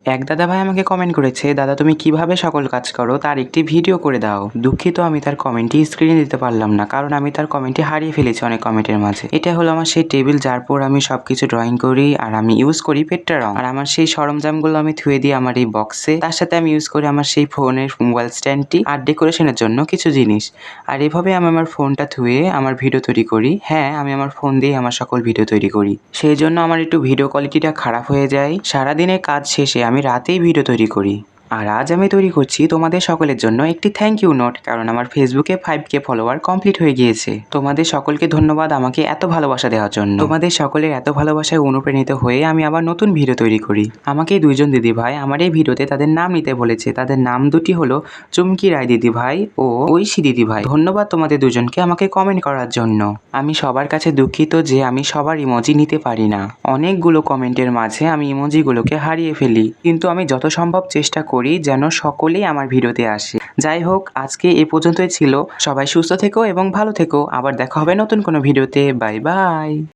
এক দাদাভাই আমাকে কমেন্ট করেছে, দাদা তুমি কিভাবে সকল কাজ করো তার একটি ভিডিও করে দাও। দুঃখিত আমি তার কমেন্টটি স্ক্রিনে দিতে পারলাম না, কারণ আমি তার কমেন্টটি হারিয়ে ফেলেছি অনেক কমেন্টের মাঝে। এটা হলো আমার সেই টেবিল যার পর আমি সবকিছু ড্রয়িং করি, আর আমি ইউজ করি পেট্রা রং। আর আমার সেই সরঞ্জামগুলো আমি থুয়ে দিই আমার এই বক্সে। তার সাথে আমি ইউজ করি আমার সেই ফোনের মোবাইল স্ট্যান্ডটি আর ডেকোরেশনের জন্য কিছু জিনিস। আর এভাবে আমি আমার ফোনটা থুয়ে আমার ভিডিও তৈরি করি। হ্যাঁ, আমি আমার ফোন দিয়ে আমার সকল ভিডিও তৈরি করি। সেই জন্য আমার একটু ভিডিও কোয়ালিটিটা খারাপ হয়ে যায়। সারাদিনের কাজ শেষে আমি রাতেই ভিডিও তৈরি করি। আর আজ আমি তৈরি করছি তোমাদের সকলের জন্য একটি থ্যাংক ইউ নোট, কারণ আমার ফেসবুকে 5K ফলোয়ার কমপ্লিট হয়ে গিয়েছে। তোমাদের সকলকে ধন্যবাদ আমাকে এত ভালোবাসা দেওয়ার জন্য। তোমাদের সকলের এত ভালোবাসায় অনুপ্রাণিত হয়ে আমি আবার নতুন ভিডিও তৈরি করি। আমাকে দুইজন দিদিভাই আমার এই ভিডিওতে তাদের নাম নিতে বলেছে। তাদের নাম দুটি হলো চুমকি রায় দিদিভাই ও ঐশী দিদিভাই। ধন্যবাদ তোমাদের দুজনকে আমাকে কমেন্ট করার জন্য। আমি সবার কাছে দুঃখিত যে আমি সবার ইমোজি নিতে পারি না। অনেকগুলো কমেন্টের মাঝে আমি ইমোজিগুলোকে হারিয়ে ফেলি, কিন্তু আমি যত সম্ভব চেষ্টা করি যেন সকলেই আমার ভিডিওতে আসে। যাই হোক, আজকে এ পর্যন্তই ছিল। সবাই সুস্থ থেকো এবং ভালো থেকো। আবার দেখা হবে নতুন কোনো ভিডিওতে। Bye bye.